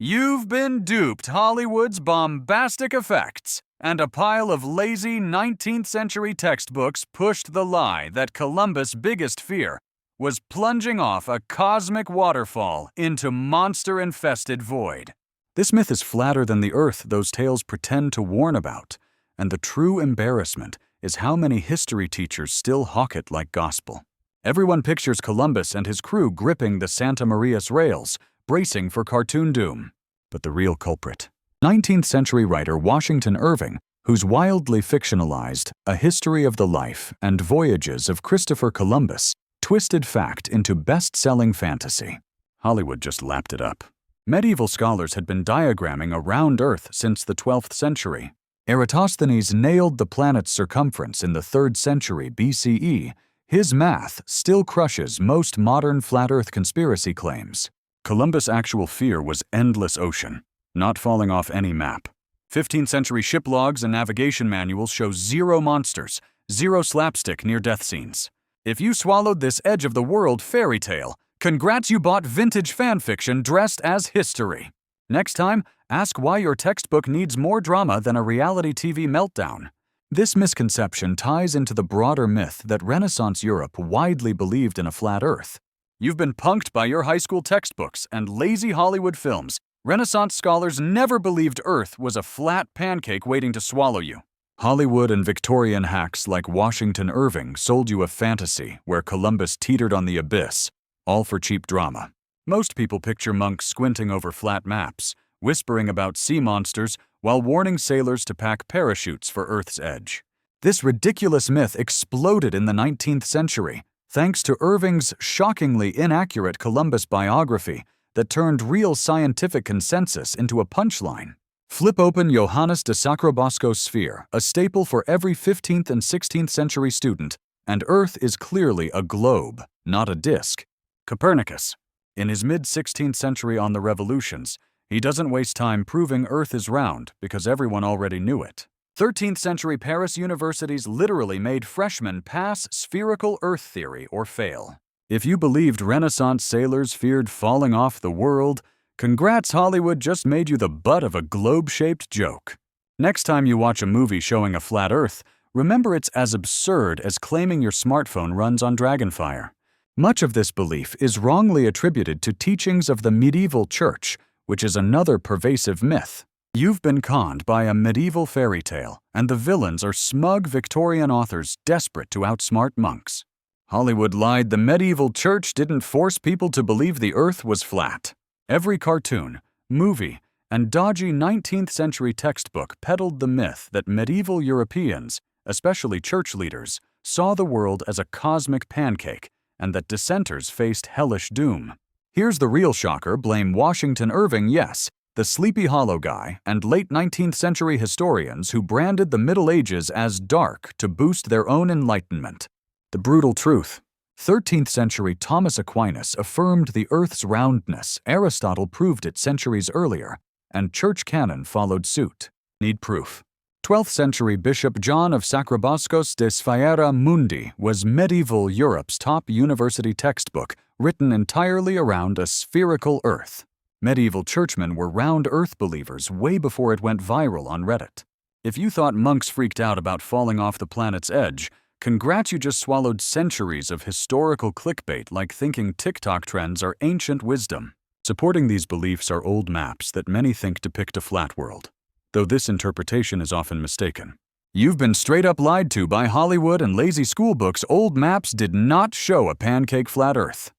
You've been duped Hollywood's bombastic effects, and a pile of lazy 19th century textbooks pushed the lie that Columbus' biggest fear was plunging off a cosmic waterfall into monster-infested void. This myth is flatter than the Earth those tales pretend to warn about, and the true embarrassment is how many history teachers still hawk it like gospel. Everyone pictures Columbus and his crew gripping the Santa Maria's rails, bracing for cartoon doom. But the real culprit, 19th century writer Washington Irving, whose wildly fictionalized A History of the Life and Voyages of Christopher Columbus twisted fact into best-selling fantasy. Hollywood just lapped it up. Medieval scholars had been diagramming a round Earth since the 12th century. Eratosthenes nailed the planet's circumference in the 3rd century BCE. His math still crushes most modern flat Earth conspiracy claims. Columbus' actual fear was endless ocean, not falling off any map. 15th century ship logs and navigation manuals show zero monsters, zero slapstick near-death scenes. If you swallowed this edge-of-the-world fairy tale, congrats, you bought vintage fan fiction dressed as history. Next time, ask why your textbook needs more drama than a reality TV meltdown. This misconception ties into the broader myth that Renaissance Europe widely believed in a flat Earth. You've been punked by your high school textbooks and lazy Hollywood films. Renaissance scholars never believed Earth was a flat pancake waiting to swallow you. Hollywood and Victorian hacks like Washington Irving sold you a fantasy where Columbus teetered on the abyss, all for cheap drama. Most people picture monks squinting over flat maps, whispering about sea monsters while warning sailors to pack parachutes for Earth's edge. This ridiculous myth exploded in the 19th century, thanks to Irving's shockingly inaccurate Columbus biography that turned real scientific consensus into a punchline. Flip open Johannes de Sacrobosco's sphere, a staple for every 15th and 16th century student, and Earth is clearly a globe, not a disk. Copernicus. In his mid-16th century On the Revolutions, he doesn't waste time proving Earth is round because everyone already knew it. 13th century Paris universities literally made freshmen pass spherical Earth theory or fail. If you believed Renaissance sailors feared falling off the world, congrats, Hollywood just made you the butt of a globe-shaped joke. Next time you watch a movie showing a flat Earth, remember it's as absurd as claiming your smartphone runs on Dragonfire. Much of this belief is wrongly attributed to teachings of the medieval church, which is another pervasive myth. You've been conned by a medieval fairy tale, and the villains are smug Victorian authors desperate to outsmart monks. Hollywood lied the medieval church didn't force people to believe the Earth was flat. Every cartoon, movie, and dodgy 19th century textbook peddled the myth that medieval Europeans, especially church leaders, saw the world as a cosmic pancake and that dissenters faced hellish doom. Here's the real shocker: blame Washington Irving, yes, the Sleepy Hollow guy, and late 19th century historians who branded the Middle Ages as dark to boost their own enlightenment. The brutal truth. 13th century Thomas Aquinas affirmed the Earth's roundness. Aristotle proved it centuries earlier, and church canon followed suit. Need proof. 12th century Bishop John of Sacroboscos de Sphera Mundi was medieval Europe's top university textbook, written entirely around a spherical Earth. Medieval churchmen were round Earth believers way before it went viral on Reddit. If you thought monks freaked out about falling off the planet's edge, congrats, you just swallowed centuries of historical clickbait like thinking TikTok trends are ancient wisdom. Supporting these beliefs are old maps that many think depict a flat world, though this interpretation is often mistaken. You've been straight up lied to by Hollywood and lazy schoolbooks. Old maps did not show a pancake flat Earth.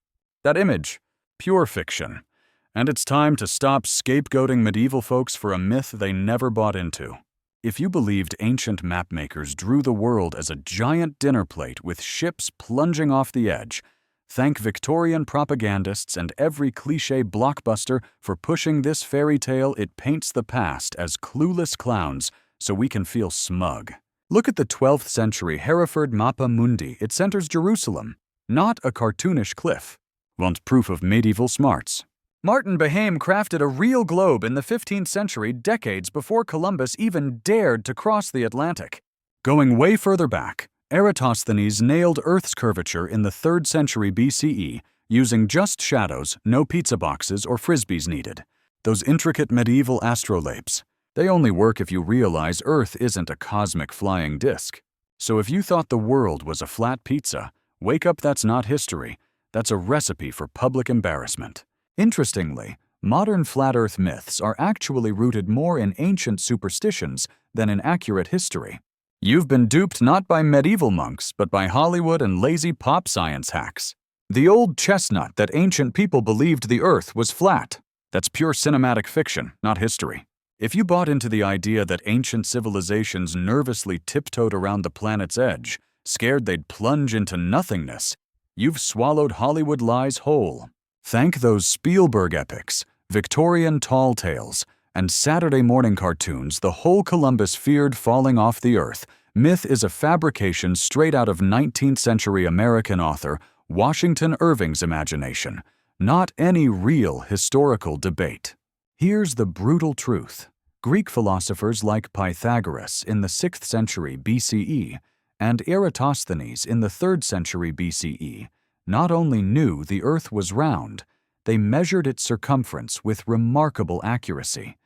That image, pure fiction. And it's time to stop scapegoating medieval folks for a myth they never bought into. If you believed ancient mapmakers drew the world as a giant dinner plate with ships plunging off the edge, thank Victorian propagandists and every cliché blockbuster for pushing this fairy tale. It paints the past as clueless clowns so we can feel smug. Look at the 12th century Hereford Mappa Mundi. It centers Jerusalem, not a cartoonish cliff. Want proof of medieval smarts? Martin Behaim crafted a real globe in the 15th century, decades before Columbus even dared to cross the Atlantic. Going way further back, Eratosthenes nailed Earth's curvature in the 3rd century BCE using just shadows, no pizza boxes or frisbees needed. Those intricate medieval astrolabes, they only work if you realize Earth isn't a cosmic flying disk. So if you thought the world was a flat pizza, wake up, that's not history. That's a recipe for public embarrassment. Interestingly, modern flat Earth myths are actually rooted more in ancient superstitions than in accurate history. You've been duped not by medieval monks, but by Hollywood and lazy pop science hacks. The old chestnut that ancient people believed the Earth was flat. That's pure cinematic fiction, not history. If you bought into the idea that ancient civilizations nervously tiptoed around the planet's edge, scared they'd plunge into nothingness, you've swallowed Hollywood lies whole. Thank those Spielberg epics, Victorian tall tales, and Saturday morning cartoons, the whole Columbus feared falling off the Earth myth is a fabrication straight out of 19th century American author Washington Irving's imagination, not any real historical debate. Here's the brutal truth. Greek philosophers like Pythagoras in the 6th century BCE and Eratosthenes in the 3rd century BCE not only knew the Earth was round, they measured its circumference with remarkable accuracy,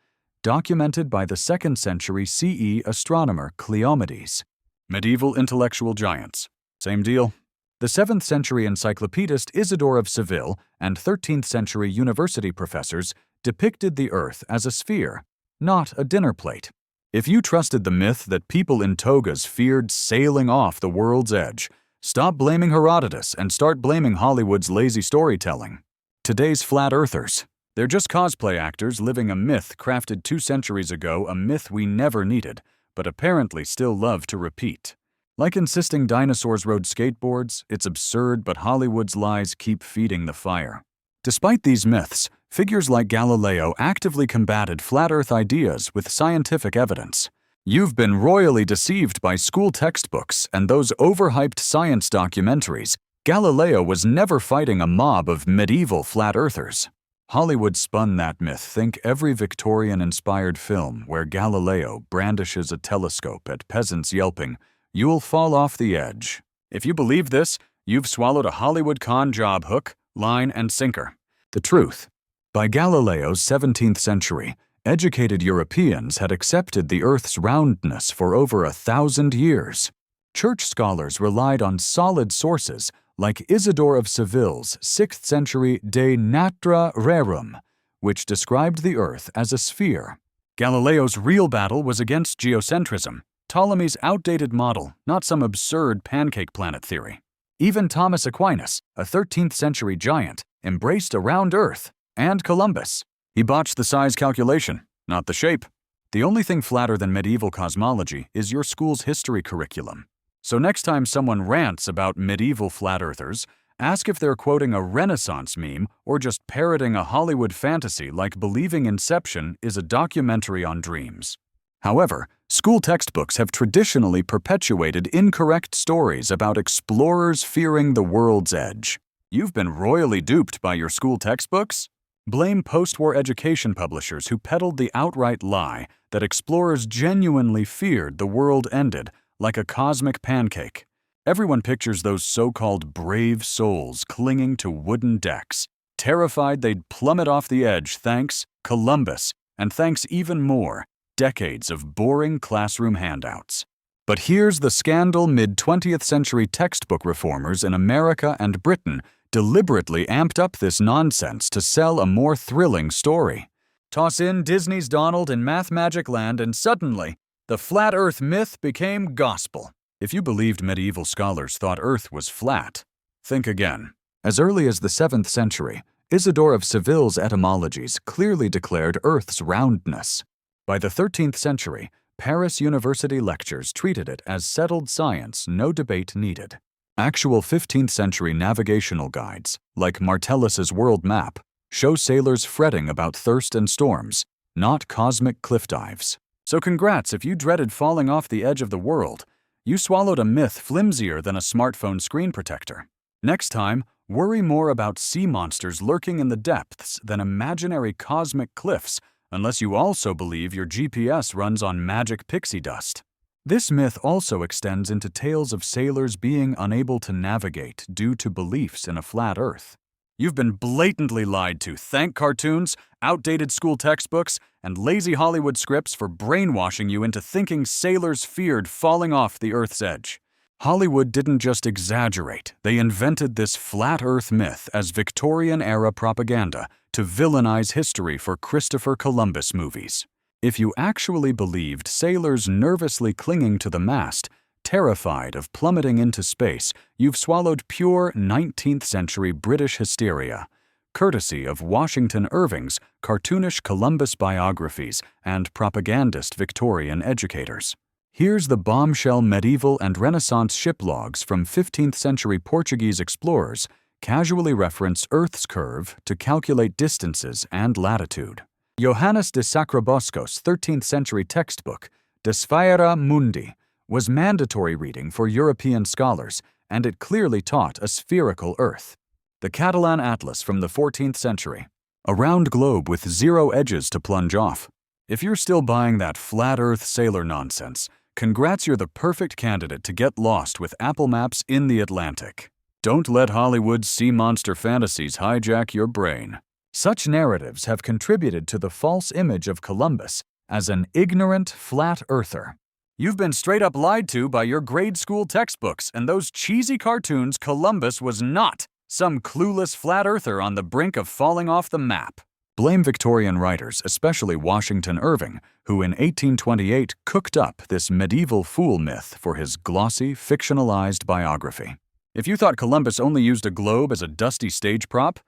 documented by the 2nd century CE astronomer Cleomedes. Medieval intellectual giants. Same deal. The 7th century encyclopedist Isidore of Seville and 13th century university professors depicted the Earth as a sphere, not a dinner plate. If you trusted the myth that people in togas feared sailing off the world's edge, stop blaming Herodotus and start blaming Hollywood's lazy storytelling. Today's flat earthers, they're just cosplay actors living a myth crafted 2 centuries ago, a myth we never needed, but apparently still love to repeat. Like insisting dinosaurs rode skateboards, it's absurd, but Hollywood's lies keep feeding the fire. Despite these myths, figures like Galileo actively combated flat Earth ideas with scientific evidence. You've been royally deceived by school textbooks and those overhyped science documentaries. Galileo was never fighting a mob of medieval flat earthers. Hollywood spun that myth. Think every Victorian-inspired film where Galileo brandishes a telescope at peasants yelping, "You'll fall off the edge." If you believe this, you've swallowed a Hollywood con job hook, line, and sinker. The truth. By Galileo's 17th century, educated Europeans had accepted the Earth's roundness for over 1,000 years. Church scholars relied on solid sources like Isidore of Seville's 6th century De Natura Rerum, which described the Earth as a sphere. Galileo's real battle was against geocentrism, Ptolemy's outdated model, not some absurd pancake planet theory. Even Thomas Aquinas, a 13th century giant, embraced a round Earth, and Columbus. He botched the size calculation, not the shape. The only thing flatter than medieval cosmology is your school's history curriculum. So next time someone rants about medieval flat earthers, ask if they're quoting a Renaissance meme or just parroting a Hollywood fantasy like believing Inception is a documentary on dreams. However, school textbooks have traditionally perpetuated incorrect stories about explorers fearing the world's edge. You've been royally duped by your school textbooks? Blame post-war education publishers who peddled the outright lie that explorers genuinely feared the world ended like a cosmic pancake. Everyone pictures those so-called brave souls clinging to wooden decks, terrified they'd plummet off the edge thanks Columbus, and thanks even more, decades of boring classroom handouts. But here's the scandal: mid-20th century textbook reformers in America and Britain deliberately amped up this nonsense to sell a more thrilling story. Toss in Disney's Donald in Math Magic Land and suddenly, the flat Earth myth became gospel. If you believed medieval scholars thought Earth was flat, think again. As early as the 7th century, Isidore of Seville's etymologies clearly declared Earth's roundness. By the 13th century, Paris University lectures treated it as settled science, no debate needed. Actual 15th century navigational guides, like Martellus's world map, show sailors fretting about thirst and storms, not cosmic cliff dives. So congrats if you dreaded falling off the edge of the world. You swallowed a myth flimsier than a smartphone screen protector. Next time, worry more about sea monsters lurking in the depths than imaginary cosmic cliffs, unless you also believe your GPS runs on magic pixie dust. This myth also extends into tales of sailors being unable to navigate due to beliefs in a flat Earth. You've been blatantly lied to. Thank cartoons, outdated school textbooks, and lazy Hollywood scripts for brainwashing you into thinking sailors feared falling off the Earth's edge. Hollywood didn't just exaggerate, they invented this flat Earth myth as Victorian-era propaganda to villainize history for Christopher Columbus movies. If you actually believed sailors nervously clinging to the mast, terrified of plummeting into space, you've swallowed pure 19th century British hysteria, courtesy of Washington Irving's cartoonish Columbus biographies and propagandist Victorian educators. Here's the bombshell medieval and Renaissance ship logs from 15th century Portuguese explorers casually reference Earth's curve to calculate distances and latitude. Johannes de Sacrobosco's 13th century textbook, De Sphera Mundi, was mandatory reading for European scholars, and it clearly taught a spherical Earth. The Catalan Atlas from the 14th century, a round globe with 0 edges to plunge off. If you're still buying that flat Earth sailor nonsense, congrats, you're the perfect candidate to get lost with Apple Maps in the Atlantic. Don't let Hollywood's sea monster fantasies hijack your brain. Such narratives have contributed to the false image of Columbus as an ignorant flat earther. You've been straight up lied to by your grade school textbooks and those cheesy cartoons. Columbus was not some clueless flat earther on the brink of falling off the map. Blame Victorian writers, especially Washington Irving, who in 1828 cooked up this medieval fool myth for his glossy, fictionalized biography. If you thought Columbus only used a globe as a dusty stage prop,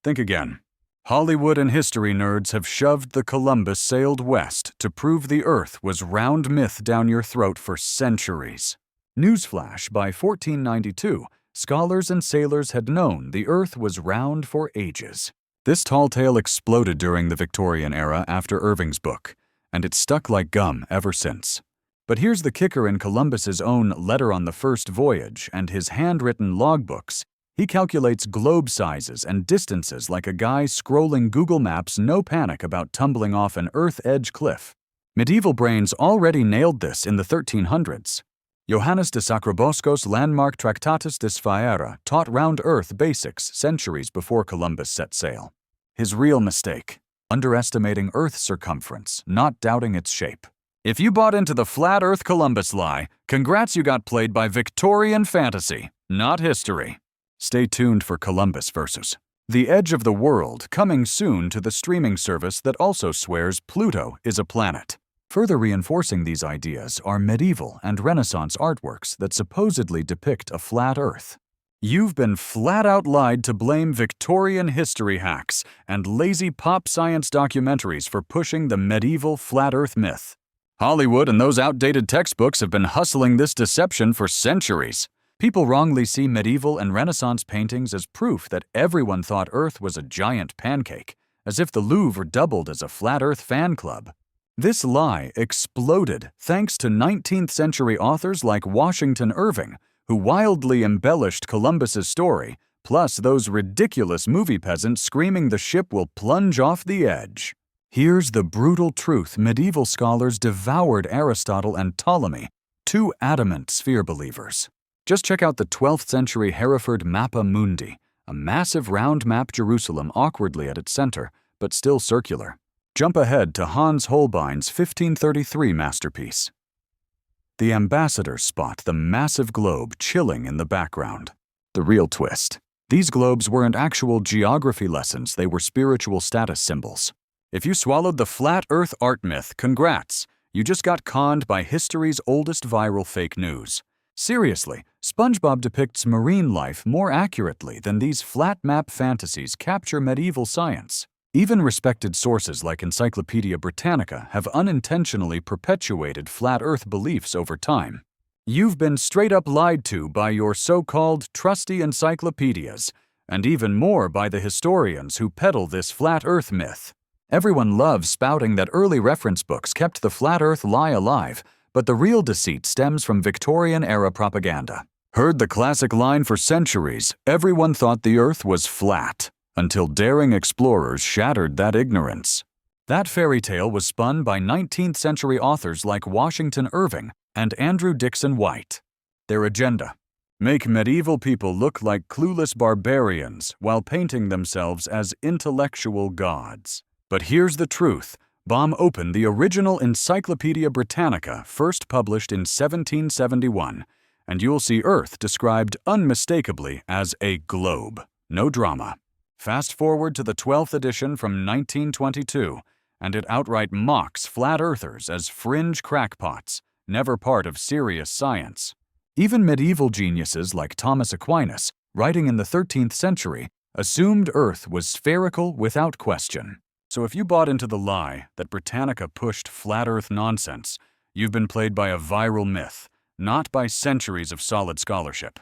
think again. Hollywood and history nerds have shoved the Columbus sailed west to prove the Earth was round myth down your throat for centuries. Newsflash, by 1492, scholars and sailors had known the Earth was round for ages. This tall tale exploded during the Victorian era after Irving's book, and it's stuck like gum ever since. But here's the kicker: in Columbus's own Letter on the First Voyage and his handwritten logbooks, he calculates globe sizes and distances like a guy scrolling Google Maps, no panic about tumbling off an Earth-edge cliff. Medieval brains already nailed this in the 1300s. Johannes de Sacrobosco's landmark Tractatus de Sphera taught round-Earth basics centuries before Columbus set sail. His real mistake: underestimating Earth's circumference, not doubting its shape. If you bought into the flat Earth Columbus lie, congrats, you got played by Victorian fantasy, not history. Stay tuned for Columbus versus The Edge of the World, coming soon to the streaming service that also swears Pluto is a planet. Further reinforcing these ideas are medieval and Renaissance artworks that supposedly depict a flat Earth. You've been flat-out lied to. Blame Victorian history hacks and lazy pop science documentaries for pushing the medieval flat Earth myth. Hollywood and those outdated textbooks have been hustling this deception for centuries. People wrongly see medieval and Renaissance paintings as proof that everyone thought Earth was a giant pancake, as if the Louvre doubled as a flat Earth fan club. This lie exploded thanks to 19th century authors like Washington Irving, who wildly embellished Columbus's story, plus those ridiculous movie peasants screaming the ship will plunge off the edge. Here's the brutal truth: medieval scholars devoured Aristotle and Ptolemy, two adamant sphere believers. Just check out the 12th century Hereford Mappa Mundi, a massive round map, Jerusalem awkwardly at its center, but still circular. Jump ahead to Hans Holbein's 1533 masterpiece. The ambassadors spot the massive globe chilling in the background. The real twist: these globes weren't actual geography lessons, they were spiritual status symbols. If you swallowed the flat Earth art myth, congrats. You just got conned by history's oldest viral fake news. Seriously, SpongeBob depicts marine life more accurately than these flat map fantasies capture medieval science. Even respected sources like Encyclopedia Britannica have unintentionally perpetuated flat Earth beliefs over time. You've been straight up lied to by your so-called trusty encyclopedias, and even more by the historians who peddle this flat Earth myth. Everyone loves spouting that early reference books kept the flat Earth lie alive, but the real deceit stems from Victorian-era propaganda. Heard the classic line for centuries: everyone thought the Earth was flat, until daring explorers shattered that ignorance. That fairy tale was spun by 19th century authors like Washington Irving and Andrew Dixon White. Their agenda: Make medieval people look like clueless barbarians while painting themselves as intellectual gods. But here's the truth. Bomb open the original Encyclopedia Britannica, first published in 1771, and you'll see Earth described unmistakably as a globe. No drama. Fast forward to the 12th edition from 1922, and it outright mocks flat earthers as fringe crackpots, never part of serious science. Even medieval geniuses like Thomas Aquinas, writing in the 13th century, assumed Earth was spherical without question. So if you bought into the lie that Britannica pushed flat Earth nonsense, you've been played by a viral myth, not by centuries of solid scholarship.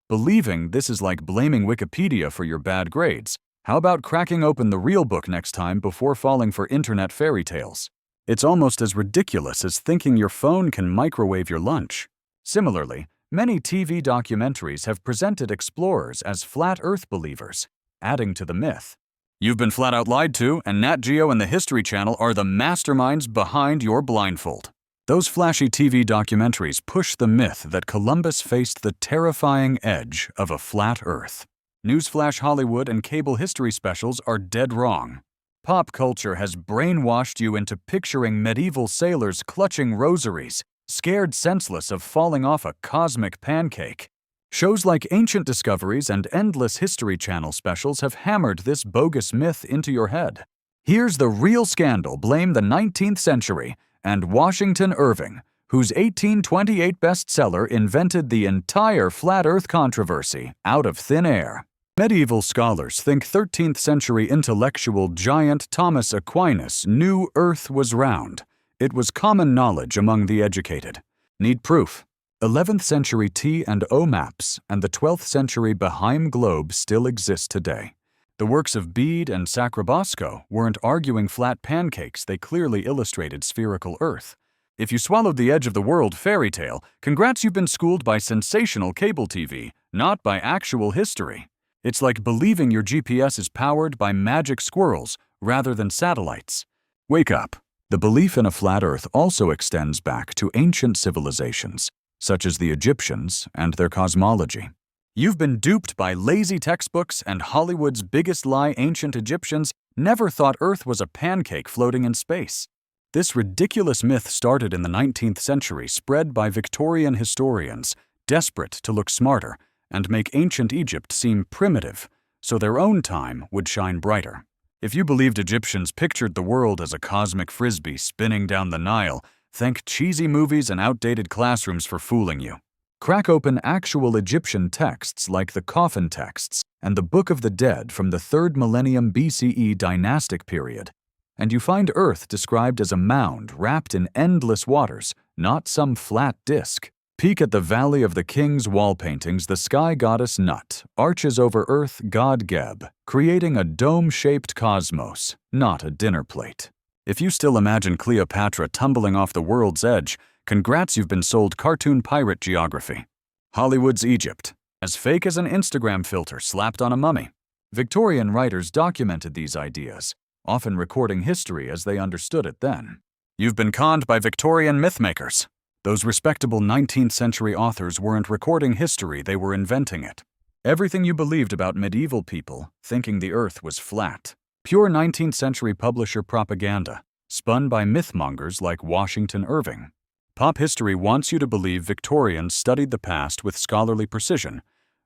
Believing this is like blaming Wikipedia for your bad grades. How about cracking open the real book next time before falling for internet fairy tales? It's almost as ridiculous as thinking your phone can microwave your lunch. Similarly, many TV documentaries have presented explorers as flat Earth believers, adding to the myth. You've been flat out lied to, and Nat Geo and the History Channel are the masterminds behind your blindfold. Those flashy TV documentaries push the myth that Columbus faced the terrifying edge of a flat Earth. Newsflash Hollywood and cable history specials are dead wrong. Pop culture has brainwashed you into picturing medieval sailors clutching rosaries, scared senseless of falling off a cosmic pancake. Shows like Ancient Discoveries and endless History Channel specials have hammered this bogus myth into your head. Here's the real scandal. Blame the 19th century and Washington Irving, whose 1828 bestseller invented the entire flat Earth controversy out of thin air. Medieval scholars think 13th century intellectual giant Thomas Aquinas knew Earth was round. It was common knowledge among the educated. Need proof? 11th century T&O maps and the 12th century Beheim globe still exist today. The works of Bede and Sacrobosco weren't arguing flat pancakes, they clearly illustrated spherical Earth. If you swallowed the edge of the world fairy tale, congrats, you've been schooled by sensational cable TV, not by actual history. It's like believing your GPS is powered by magic squirrels rather than satellites. Wake up. The belief in a flat Earth also extends back to ancient civilizations, such as the Egyptians and their cosmology. You've been duped by lazy textbooks and Hollywood's biggest lie. Ancient Egyptians never thought Earth was a pancake floating in space. This ridiculous myth started in the 19th century, spread by Victorian historians, desperate to look smarter and make ancient Egypt seem primitive, so their own time would shine brighter. If you believed Egyptians pictured the world as a cosmic frisbee spinning down the Nile, thank cheesy movies and outdated classrooms for fooling you. Crack open actual Egyptian texts like the Coffin texts and the Book of the Dead from the 3rd millennium BCE dynastic period, and you find Earth described as a mound wrapped in endless waters, not some flat disk. Peek at the Valley of the Kings wall paintings. The sky goddess Nut arches over Earth god Geb, creating a dome-shaped cosmos, not a dinner plate. If you still imagine Cleopatra tumbling off the world's edge, congrats, you've been sold cartoon pirate geography. Hollywood's Egypt, as fake as an Instagram filter slapped on a mummy. Victorian writers documented these ideas, often recording history as they understood it then. You've been conned by Victorian mythmakers. Those respectable 19th century authors weren't recording history, they were inventing it. Everything you believed about medieval people, thinking the Earth was flat. Pure 19th century publisher propaganda, spun by mythmongers like Washington Irving. Pop history wants you to believe Victorians studied the past with scholarly precision,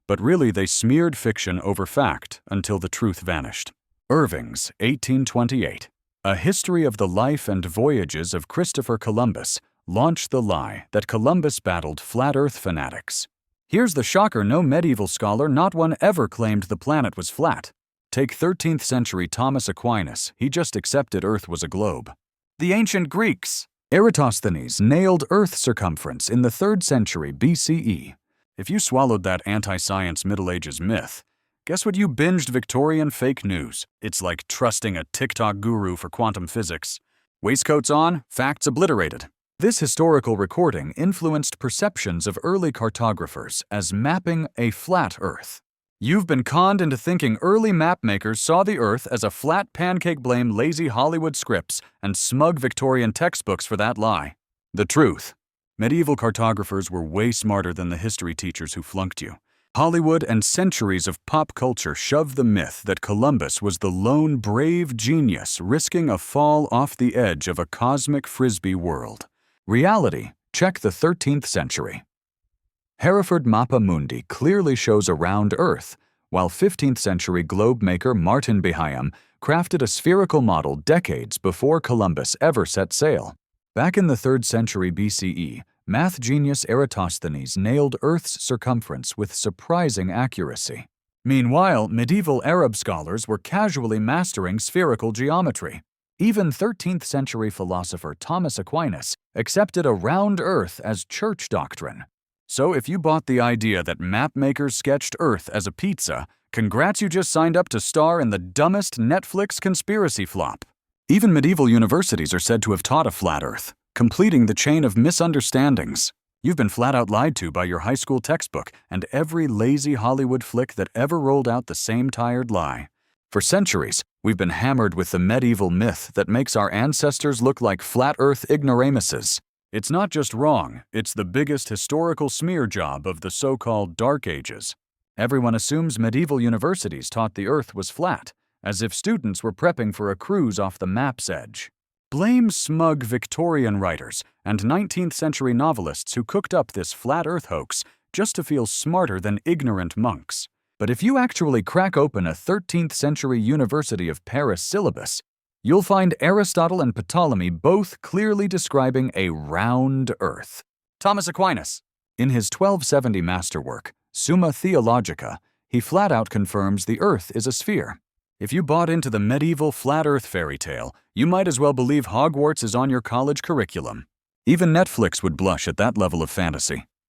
but really they smeared fiction over fact until the truth vanished. Irving's 1828, A History of the Life and Voyages of Christopher Columbus, launched the lie that Columbus battled flat Earth fanatics. Here's the shocker: no medieval scholar, not one, ever claimed the planet was flat. Take 13th century Thomas Aquinas, he just accepted Earth was a globe. The ancient Greeks. Eratosthenes nailed Earth's circumference in the 3rd century BCE. If you swallowed that anti-science Middle Ages myth, guess what? You binged Victorian fake news. It's like trusting a TikTok guru for quantum physics. Waistcoats on, facts obliterated. This historical recording influenced perceptions of early cartographers as mapping a flat Earth. You've been conned into thinking early mapmakers saw the Earth as a flat pancake. Blame lazy Hollywood scripts and smug Victorian textbooks for that lie. The truth: medieval cartographers were way smarter than the history teachers who flunked you. Hollywood and centuries of pop culture shove the myth that Columbus was the lone brave genius risking a fall off the edge of a cosmic frisbee world. Reality, check the 13th century. Hereford Mappa Mundi clearly shows a round Earth, while 15th century globe maker Martin Behaim crafted a spherical model decades before Columbus ever set sail. Back in the 3rd century BCE, math genius Eratosthenes nailed Earth's circumference with surprising accuracy. Meanwhile, medieval Arab scholars were casually mastering spherical geometry. Even 13th century philosopher Thomas Aquinas accepted a round Earth as church doctrine. So if you bought the idea that mapmakers sketched Earth as a pizza, congrats, you just signed up to star in the dumbest Netflix conspiracy flop. Even medieval universities are said to have taught a flat Earth, completing the chain of misunderstandings. You've been flat out lied to by your high school textbook and every lazy Hollywood flick that ever rolled out the same tired lie. For centuries, we've been hammered with the medieval myth that makes our ancestors look like flat Earth ignoramuses. It's not just wrong, it's the biggest historical smear job of the so-called Dark Ages. Everyone assumes medieval universities taught the Earth was flat, as if students were prepping for a cruise off the map's edge. Blame smug Victorian writers and 19th century novelists who cooked up this flat Earth hoax just to feel smarter than ignorant monks. But if you actually crack open a 13th century University of Paris syllabus, you'll find Aristotle and Ptolemy both clearly describing a round Earth. Thomas Aquinas. In his 1270 masterwork, Summa Theologica, he flat out confirms the Earth is a sphere. If you bought into the medieval flat Earth fairy tale, you might as well believe Hogwarts is on your college curriculum. Even Netflix would blush at that level of fantasy.